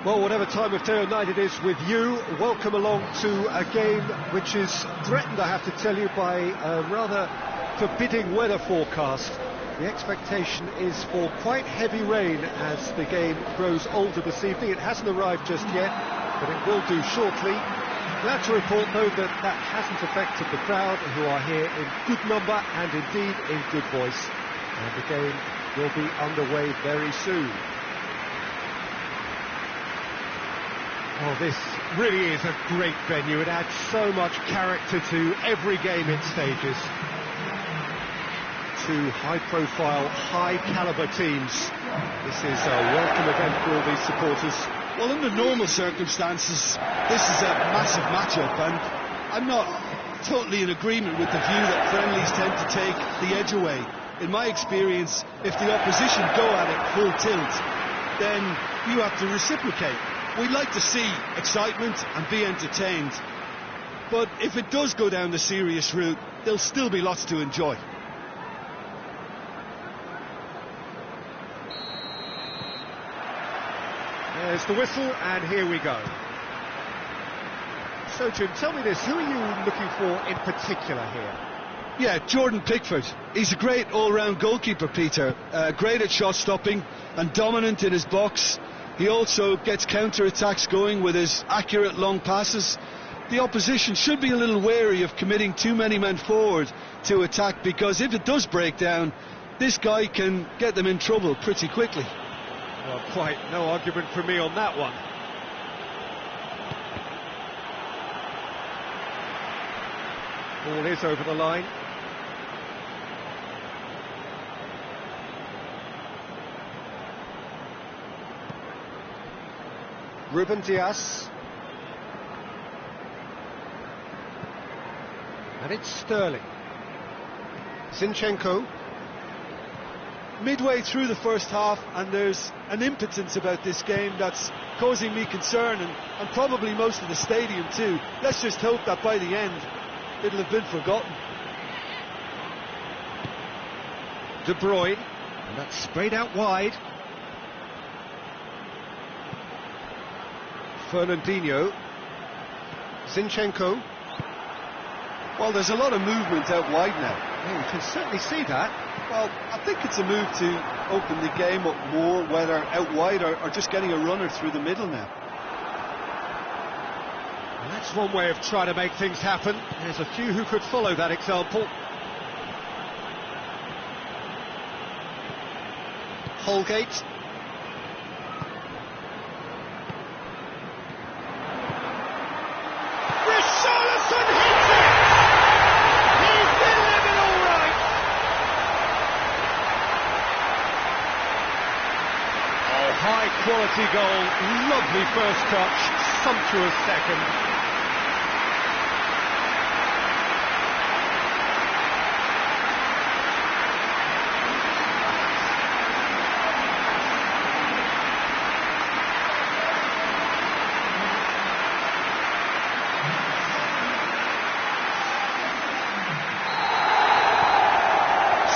Well, whatever time of day or night it is with you, welcome along to a game which is threatened, I have to tell you, by a rather forbidding weather forecast. The expectation is for quite heavy rain as the game grows older this evening. It hasn't arrived just yet, but it will do shortly. Glad to report, though, that that hasn't affected the crowd, who are here in good number and indeed in good voice. And the game will be underway very soon. Oh, this really is a great venue. It adds so much character to every game it stages. Two high-profile, high-caliber teams. This is a welcome event for all these supporters. Well, under normal circumstances, this is a massive matchup, and I'm not totally in agreement with the view that friendlies tend to take the edge away. In my experience, if the opposition go at it full tilt, then you have to reciprocate. We'd like to see excitement and be entertained, but if it does go down the serious route, there'll still be lots to enjoy. There's the whistle, and here we go. So, Jim, tell me this, who are you looking for in particular here? Yeah, Jordan Pickford. He's a great all-round goalkeeper, Peter. Great at shot-stopping and dominant in his box. He also gets counter-attacks going with his accurate long passes. The opposition should be a little wary of committing too many men forward to attack, because if it does break down, this guy can get them in trouble pretty quickly. Well, quite no argument from me on that one. Ball is over the line. Ruben Dias. And it's Sterling. Zinchenko. Midway through the first half, and there's an impotence about this game that's causing me concern, and probably most of the stadium too. Let's just hope that by the end it'll have been forgotten. De Bruyne, and that's sprayed out wide. Fernandinho. Zinchenko. Well, there's a lot of movement out wide now. Yeah, you can certainly see that. Well, I think it's a move to open the game up more, whether out wide or just getting a runner through the middle now. And that's one way of trying to make things happen. There's a few who could follow that example. Holgate. High-quality goal, lovely first touch, sumptuous second.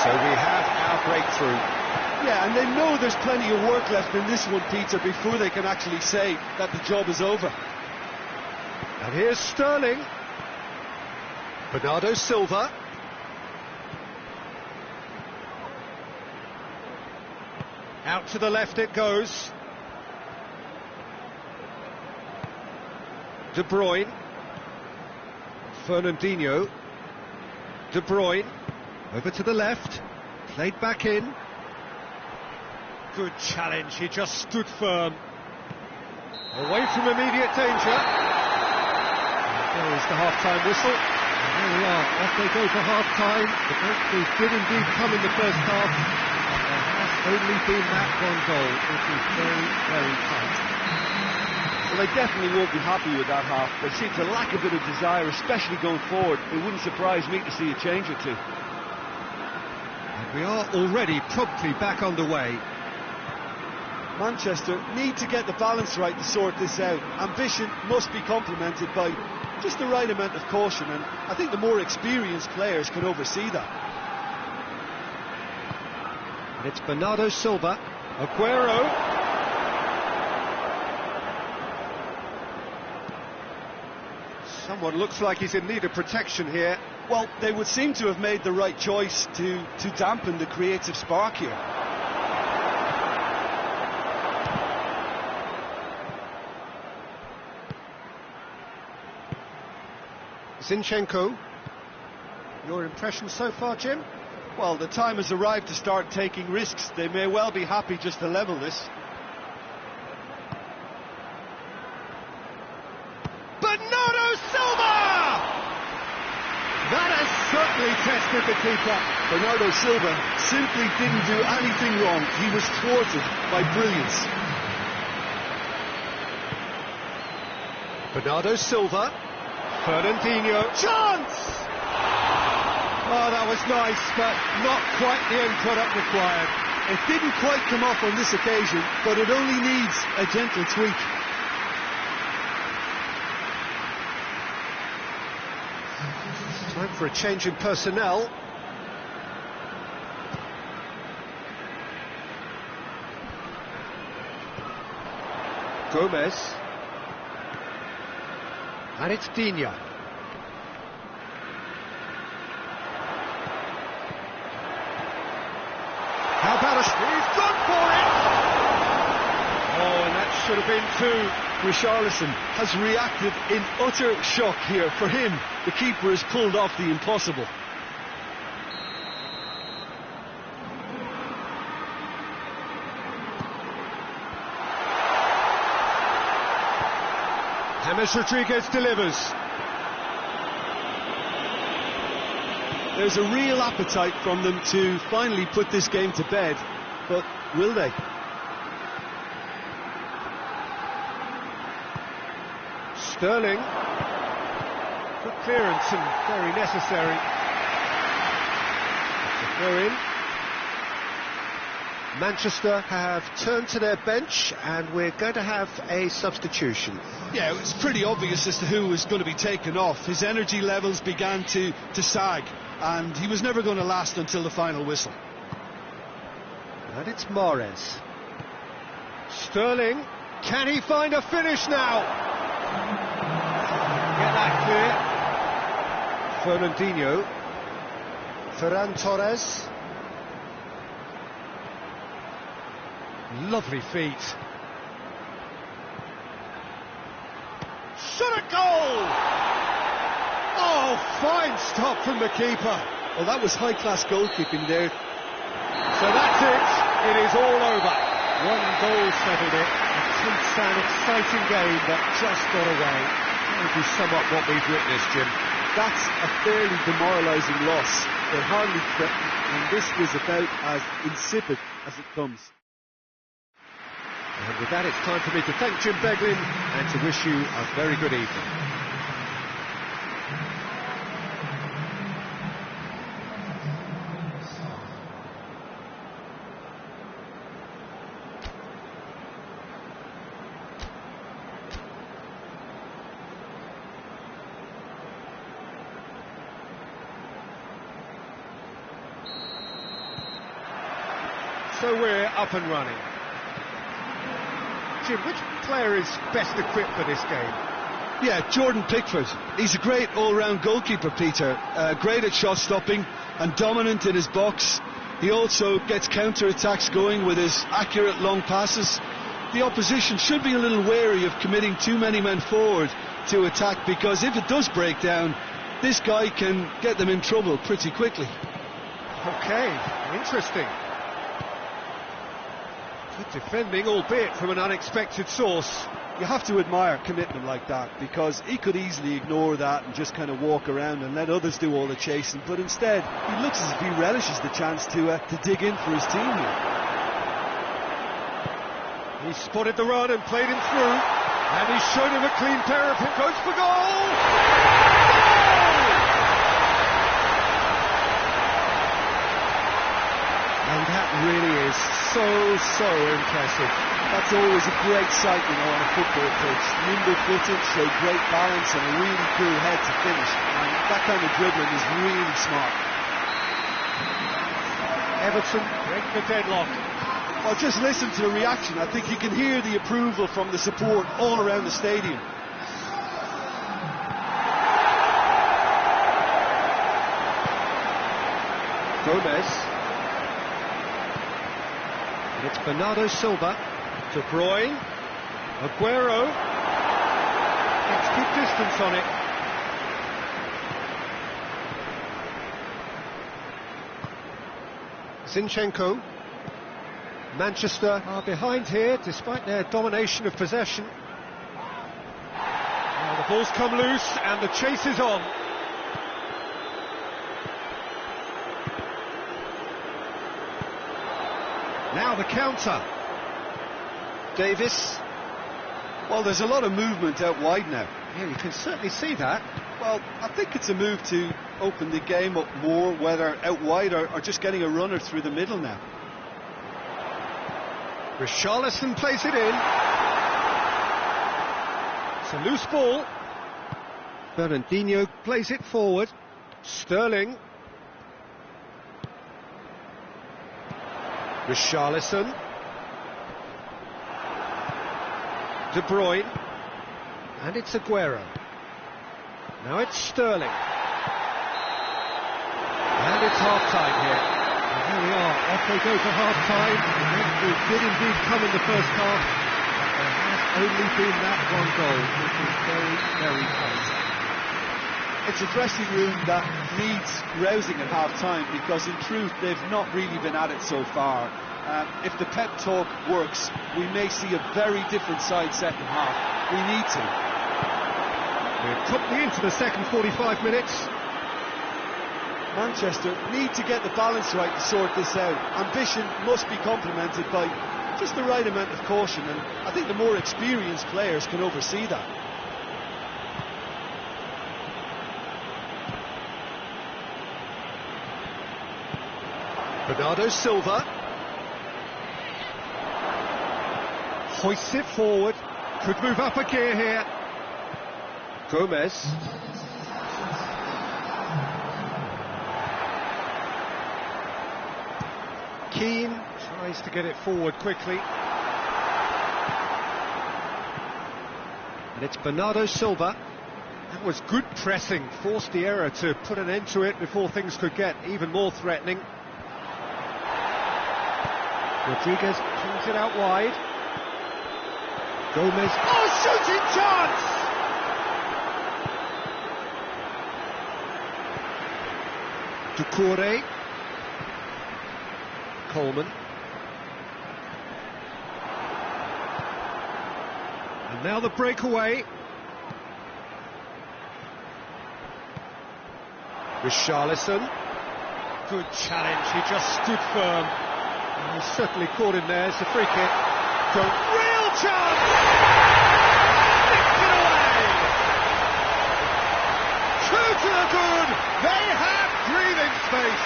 So we have our breakthrough. Yeah, and they know there's plenty of work left in this one, Peter, before they can actually say that the job is over. And here's Sterling. Bernardo Silva. Out to the left it goes. De Bruyne. Fernandinho. De Bruyne. Over to the left. Played back in. Good challenge, he just stood firm. Away from immediate danger. And there is the half-time whistle. And there we are, off they go for half-time. The breakthrough did indeed come in the first half. And there has only been that one goal, which is very, very tight. Well, they definitely won't be happy with that half. There seems to lack a bit of desire, especially going forward. It wouldn't surprise me to see a change or two. And we are already promptly back underway. Manchester need to get the balance right to sort this out. Ambition must be complemented by just the right amount of caution, and I think the more experienced players can oversee that. And it's Bernardo Silva. Aguero. Someone looks like he's in need of protection here. Well, they would seem to have made the right choice to dampen the creative spark here. Zinchenko. Your impression so far, Jim? Well, the time has arrived to start taking risks. They may well be happy just to level this. Bernardo Silva! That has certainly tested the keeper. Bernardo Silva simply didn't do anything wrong. He was thwarted by brilliance. Bernardo Silva. Fernandinho. Chance! Oh, that was nice, but not quite the end product required. It didn't quite come off on this occasion, but it only needs a gentle tweak. Time for a change in personnel. Gomez. And it's Digne. How about a... He's gone for it! Oh, and that should have been two. Richarlison has reacted in utter shock here. For him, the keeper has pulled off the impossible. James Rodriguez delivers. There's a real appetite from them to finally put this game to bed, but will they? Sterling. Good clearance and very necessary. The throw in. Manchester have turned to their bench and we're going to have a substitution. Yeah, it was pretty obvious as to who was going to be taken off. His energy levels began to sag, and he was never going to last until the final whistle. And it's Mahrez. Sterling, can he find a finish now? Get that clear. Fernandinho. Ferran Torres. Lovely feet. Shot at goal! Oh, fine stop from the keeper. Well, that was high-class goalkeeping there. So that's it. It is all over. One goal settled it. A tense and exciting game that just got away. How would you sum up what we've witnessed, Jim? That's a fairly demoralising loss. They're hardly threatened, and this was about as insipid as it comes. And with that, it's time for me to thank Jim Beglin and to wish you a very good evening. So we're up and running. Jim, which player is best equipped for this game? Yeah, Jordan Pickford. He's a great all-round goalkeeper, Peter. Great at shot stopping and dominant in his box. He also gets counter-attacks going with his accurate long passes. The opposition should be a little wary of committing too many men forward to attack, because if it does break down, this guy can get them in trouble pretty quickly. Okay, interesting. Good defending, albeit from an unexpected source. You have to admire commitment like that, because he could easily ignore that and just kind of walk around and let others do all the chasing, but instead he looks as if he relishes the chance to dig in for his team here. He spotted the run and played him through, and he's shown him a clean parapet. Goes for goal! And that really is so impressive. That's always a great sight, you know, on a football pitch. Nimble-footed, showed great balance and a really cool head to finish. And that kind of dribbling is really smart. Everton break the deadlock. Well, just listen to the reaction. I think you can hear the approval from the support all around the stadium. Gomez. And it's Bernardo Silva. De Bruyne. Aguero. Let's keep distance on it. Zinchenko. Manchester are behind here despite their domination of possession. Now the ball's come loose and the chase is on. Now the counter. Davis. Well, there's a lot of movement out wide now. Yeah, you can certainly see that. Well, I think it's a move to open the game up more, whether out wide or just getting a runner through the middle now. Richarlison plays it in. It's a loose ball. Fernandinho plays it forward. Sterling. Richarlison. De Bruyne. And it's Aguero. Now it's Sterling. And it's half-time here. And here we are, off they go for half-time. It did indeed come in the first half, but there has only been that one goal, which is very, very close. It's a dressing room that needs rousing at half-time, because in truth they've not really been at it so far. If the pep talk works, we may see a very different side second half. We need to. We're completely into the second 45 minutes. Manchester need to get the balance right to sort this out. Ambition must be complemented by just the right amount of caution, and I think the more experienced players can oversee that. Bernardo Silva hoists it forward, could move up a gear here. Gomez. Keane tries to get it forward quickly. And it's Bernardo Silva. That was good pressing, forced the error to put an end to it before things could get even more threatening. Rodriguez pulls it out wide. Gomez. Oh, shooting chance! Doucouré. Coleman. And now the breakaway. Richarlison. Good challenge, he just stood firm. And he's certainly caught him there. It's a free kick. Real chance! Nicked it away! True to the good, they have breathing space.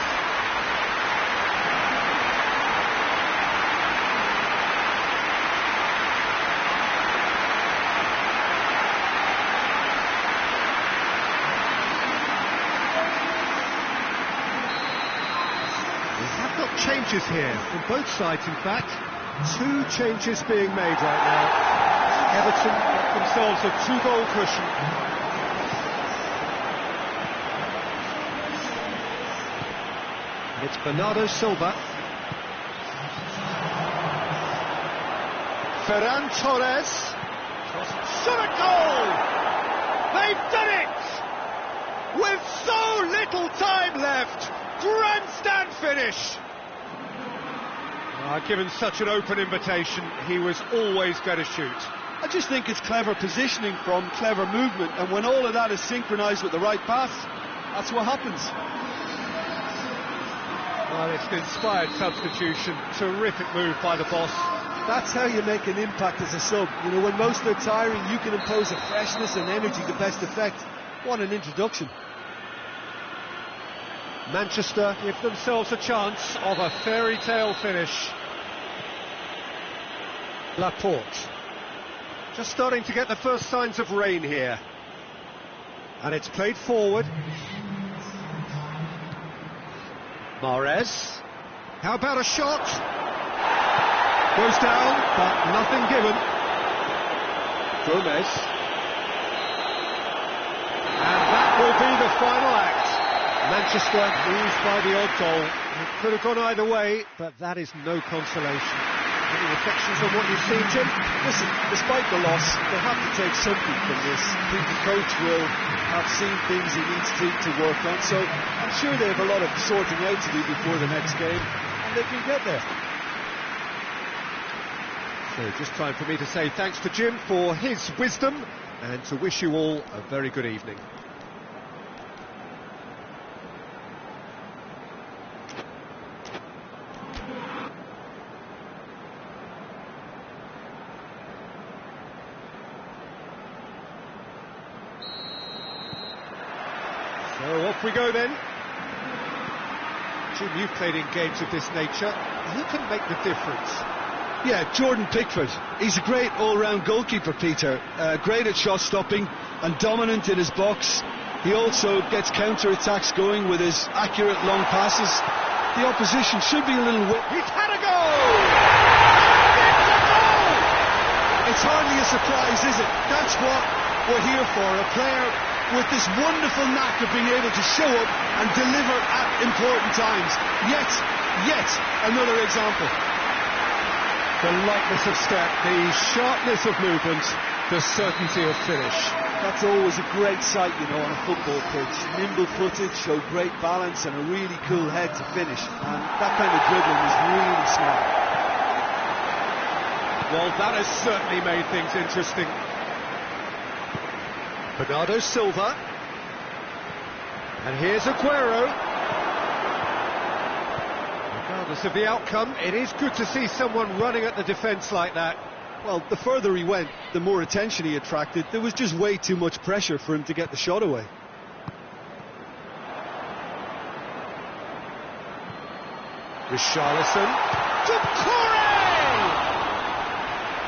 Changes here from both sides, in fact. 2 changes being made right now. Everton get themselves a 2-goal cushion. And it's Bernardo Silva. Ferran Torres. Shot a goal! They've done it! With so little time left. Grandstand finish. Given such an open invitation, he was always going to shoot. I just think it's clever positioning from clever movement, and when all of that is synchronised with the right pass, that's what happens. Well, it's an inspired substitution. Terrific move by the boss. That's how you make an impact as a sub. You know, when most are tiring, you can impose a freshness and energy to best effect. What an introduction. Manchester give themselves a chance of a fairy tale finish. Laporte. Just starting to get the first signs of rain here. And it's played forward. Mahrez. How about a shot? Goes down, but nothing given. Gomez. And that will be the final act. Manchester lose by the odd goal. It could have gone either way, but that is no consolation. Any reflections on what you've seen, Jim? Listen, despite the loss, they have to take something from this. I think the coach will have seen things he needs to work on, so I'm sure they have a lot of sorting out to do before the next game, and they can get there. So just time for me to say thanks to Jim for his wisdom and to wish you all a very good evening. So off we go then. Jim, you've played in games of this nature. Who can make the difference? Yeah, Jordan Pickford. He's a great all-round goalkeeper, Peter. Great at shot stopping and dominant in his box. He also gets counter-attacks going with his accurate long passes. The opposition should be a little... He's had a goal! It's a goal! It's hardly a surprise, is it? That's what we're here for. A player with this wonderful knack of being able to show up and deliver at important times. Yet another example. The lightness of step, the sharpness of movement, the certainty of finish. That's always a great sight, you know, on a football pitch. Nimble-footed, show great balance and a really cool head to finish. And that kind of dribbling is really smart. Well, that has certainly made things interesting. Bernardo Silva. And here's Aguero. Regardless of the outcome, it is good to see someone running at the defence like that. Well, the further he went, the more attention he attracted. There was just way too much pressure for him to get the shot away. Richarlison. Doucouré!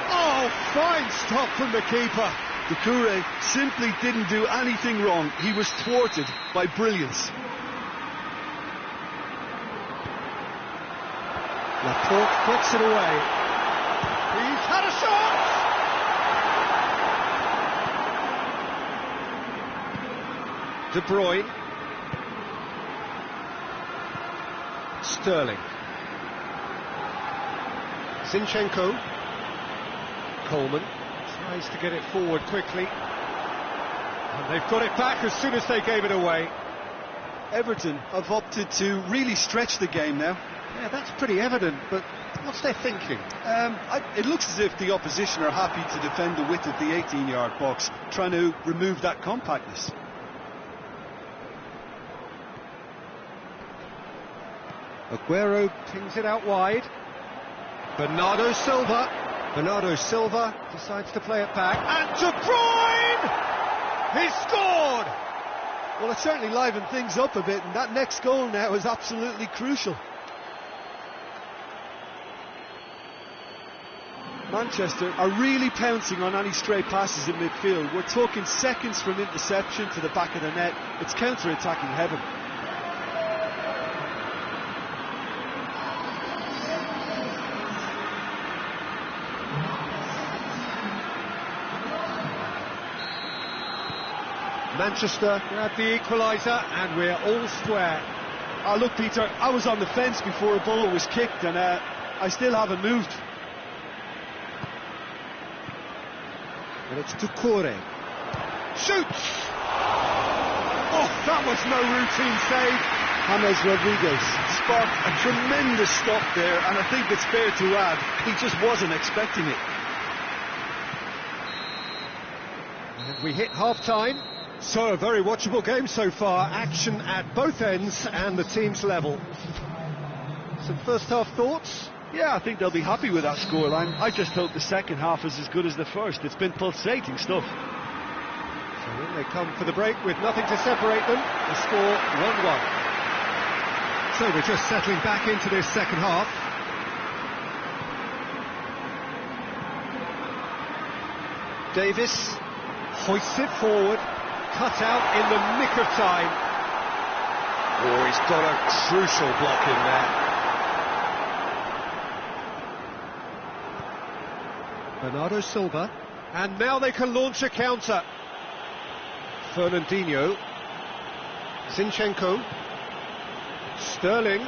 Oh, fine stop from the keeper. Doucouré simply didn't do anything wrong. He was thwarted by brilliance. Laporte puts it away. He's had a shot! De Bruyne. Sterling. Zinchenko. Coleman tries to get it forward quickly. And they've got it back as soon as they gave it away. Everton have opted to really stretch the game now. Yeah, that's pretty evident, but what's their thinking? It looks as if the opposition are happy to defend the width of the 18-yard box, trying to remove that compactness. Aguero pings it out wide. Bernardo Silva. Bernardo Silva decides to play it back. And De Bruyne! He scored! Well, it certainly livened things up a bit, and that next goal now is absolutely crucial. Manchester are really pouncing on any stray passes in midfield. We're talking seconds from interception to the back of the net. It's counter-attacking heaven. Manchester grab the equaliser and we're all square. Look, Peter, I was on the fence before a ball was kicked and I still haven't moved. And it's Doucouré. Shoots! Oh, that was no routine save. James Rodriguez sparked a tremendous stop there, and I think it's fair to add, he just wasn't expecting it. And we hit half-time. So, a very watchable game so far. Action at both ends and the team's level. Some first-half thoughts? Yeah, I think they'll be happy with that scoreline. I just hope the second half is as good as the first. It's been pulsating stuff. So in they come for the break with nothing to separate them. The score 1-1. So we're just settling back into this second half. Davis hoists it forward, cut out in the nick of time. Oh, he's got a crucial block in there. Bernardo Silva, and now they can launch a counter. Fernandinho, Zinchenko, Sterling,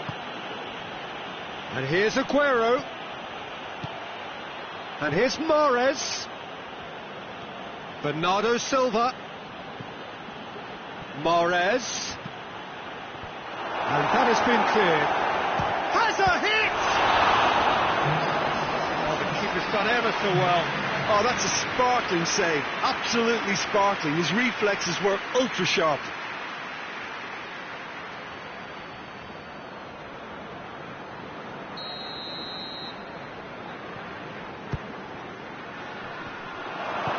And here's Aguero. And here's Mahrez. Bernardo Silva. Mahrez. And that has been cleared. Has a hit! Oh, the keeper's done ever so well. Oh, that's a sparkling save. Absolutely sparkling. His reflexes were ultra sharp.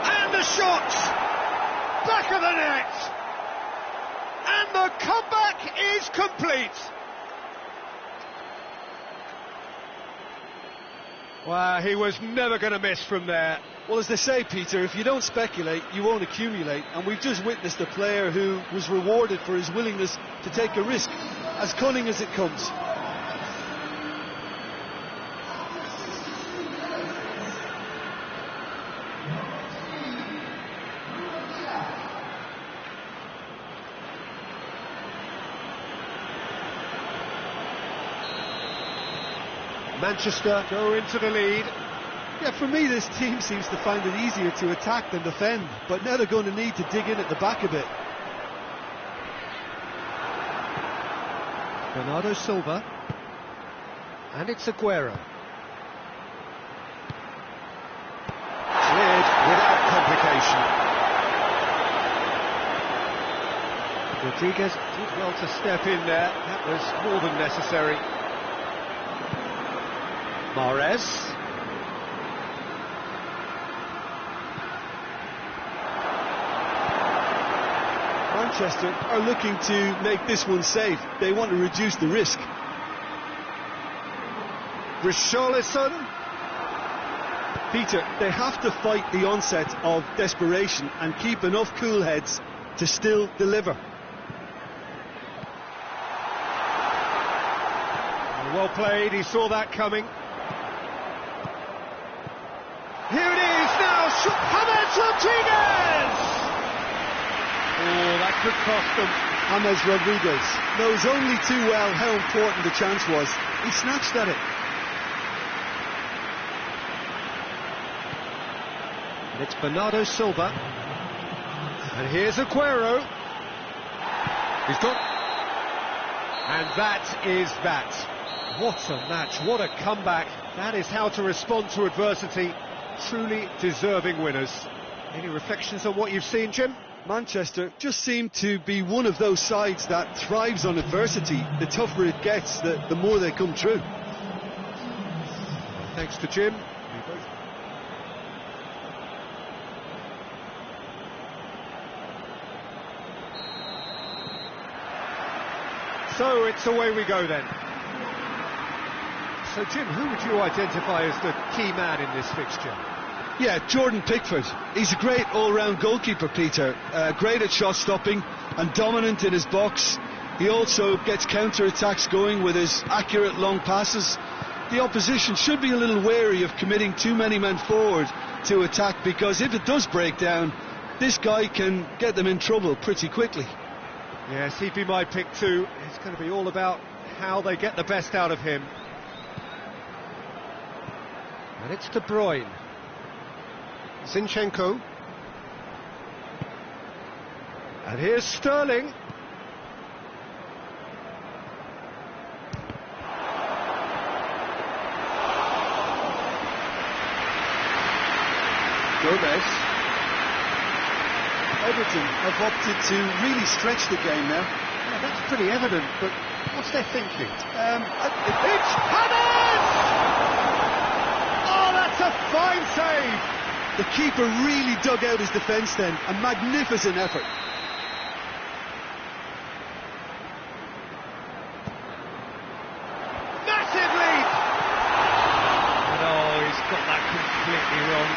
And the shot! Back of the net! And the comeback is complete. Wow, he was never going to miss from there. Well, as they say, Peter, if you don't speculate, you won't accumulate. And we've just witnessed a player who was rewarded for his willingness to take a risk, as cunning as it comes. Manchester go into the lead. Yeah, for me, this team seems to find it easier to attack than defend, but now they're going to need to dig in at the back a bit. Bernardo Silva. And it's Aguero. Cleared without complication. Rodriguez did well to step in there. That was more than necessary. Mahrez. Manchester are looking to make this one safe. They want to reduce the risk. Richarlison. Peter, they have to fight the onset of desperation and keep enough cool heads to still deliver. Well played, he saw that coming. Here it is now, James Rodriguez! Oh, that could cost them. James Rodriguez knows only too well how important the chance was. He snatched at it. And it's Bernardo Silva. And here's Aguero. He's got... And that is that. What a match, what a comeback. That is how to respond to adversity. Truly deserving winners. Any reflections on what you've seen, Jim? Manchester just seem to be one of those sides that thrives on adversity. The tougher it gets, the more they come through. Thanks to Jim. So it's away we go then. So Jim, who would you identify as the key man in this fixture? Yeah, Jordan Pickford. He's a great all-round goalkeeper, Peter. Great at shot stopping and dominant in his box. He also gets counter-attacks going with his accurate long passes. The opposition should be a little wary of committing too many men forward to attack, because if it does break down, this guy can get them in trouble pretty quickly. Yes, he'd be my pick too. It's going to be all about how they get the best out of him. And it's De Bruyne. Zinchenko. And here's Sterling. Gomez. Everton have opted to really stretch the game now. Yeah, that's pretty evident, but what's their thinking? It's Hammers! Oh, that's a fine save! The keeper really dug out his defence then. A magnificent effort. Massive lead! And oh, he's got that completely wrong.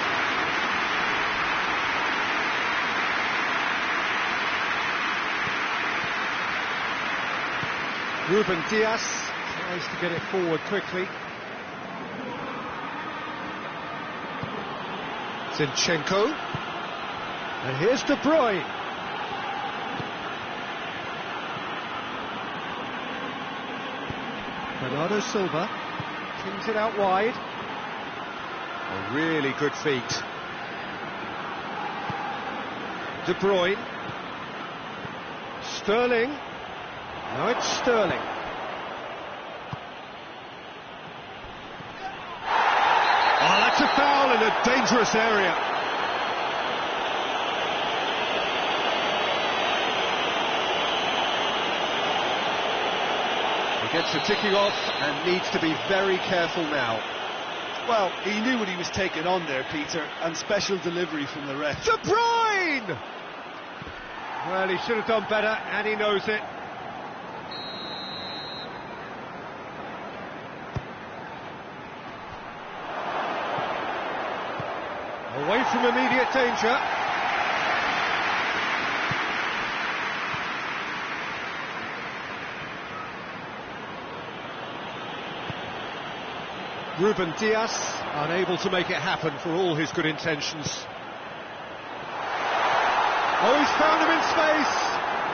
Ruben Diaz tries to get it forward quickly. Zinchenko. And here's De Bruyne. Bernardo Silva. Swings it out wide. A really good feet. De Bruyne. Sterling. Now it's Sterling. Oh, that's a foul in a dangerous area. He gets the ticking off and needs to be very careful now. Well, he knew what he was taking on there, Peter, and special delivery from the ref. De Bruyne! Well, he should have done better, and he knows it. Away from immediate danger. Ruben Dias unable to make it happen for all his good intentions. Oh, he's found him in space!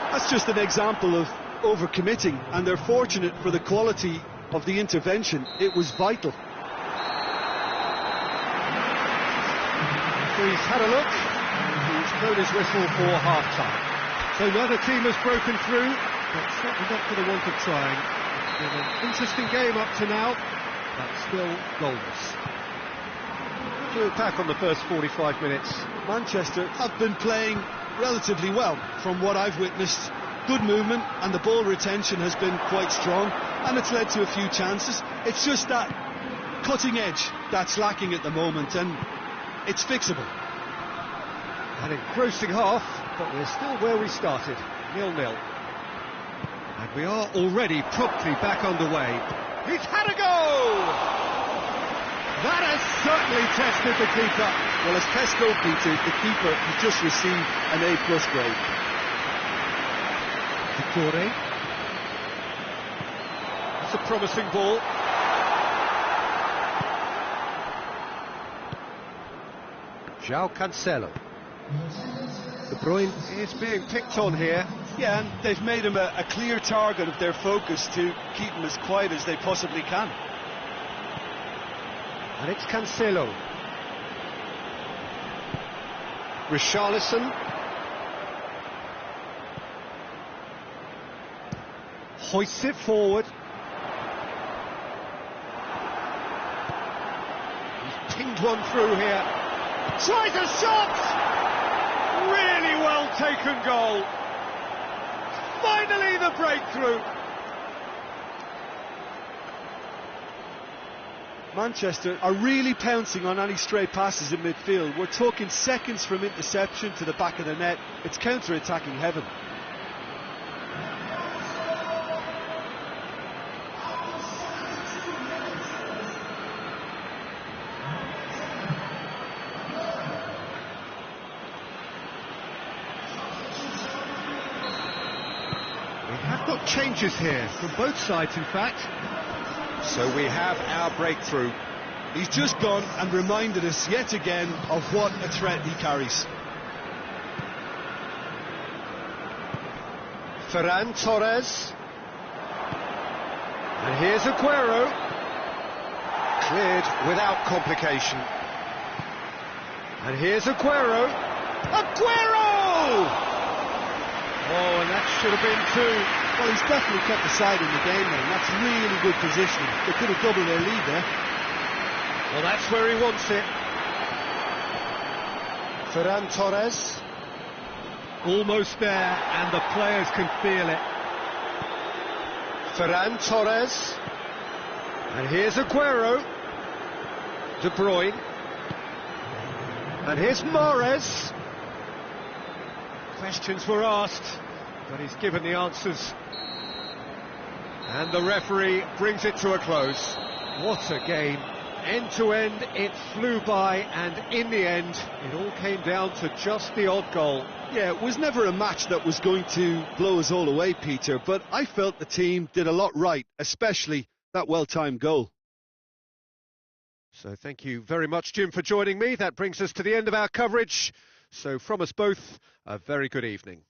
That's just an example of overcommitting, and they're fortunate for the quality of the intervention. It was vital. So he's had a look, and he's blown his whistle for half-time. So neither team has broken through, but certainly not for the want of trying. It's been an interesting game up to now, but still goalless. To look back on the first 45 minutes. Manchester have been playing relatively well from what I've witnessed. Good movement, and the ball retention has been quite strong, and it's led to a few chances. It's just that cutting edge that's lacking at the moment, and it's fixable. An engrossing half, but we're still where we started, 0-0. And we are already promptly back underway. He's had a go! That has certainly tested the keeper. Well, as tests go, Peter, the keeper has just received an A+ grade. Corey. It's a promising ball. João Cancelo. De Bruyne is being picked on here. Yeah, and they've made him a clear target of their focus to keep him as quiet as they possibly can. And it's Cancelo. Richarlison. Hoists it forward. He's pinged one through here. Tries a shot! Really well taken goal. Finally the breakthrough. Manchester are really pouncing on any stray passes in midfield. We're talking seconds from interception to the back of the net. It's counter-attacking heaven. We have got changes here from both sides, in fact. So we have our breakthrough. He's just gone and reminded us yet again of what a threat he carries. Ferran Torres. And here's Aguero. Cleared without complication. And here's Aguero. Aguero! Oh, and that should have been two. Well, he's definitely kept the side in the game then. That's really good positioning. They could have doubled their lead there. Well, that's where he wants it. Ferran Torres. Almost there, and the players can feel it. Ferran Torres. And here's Aguero. De Bruyne. And here's Mahrez. Questions were asked, but he's given the answers. And the referee brings it to a close. What a game. End to end, it flew by, and in the end, it all came down to just the odd goal. Yeah, it was never a match that was going to blow us all away, Peter, but I felt the team did a lot right, especially that well-timed goal. So thank you very much, Jim, for joining me. That brings us to the end of our coverage. So from us both, a very good evening.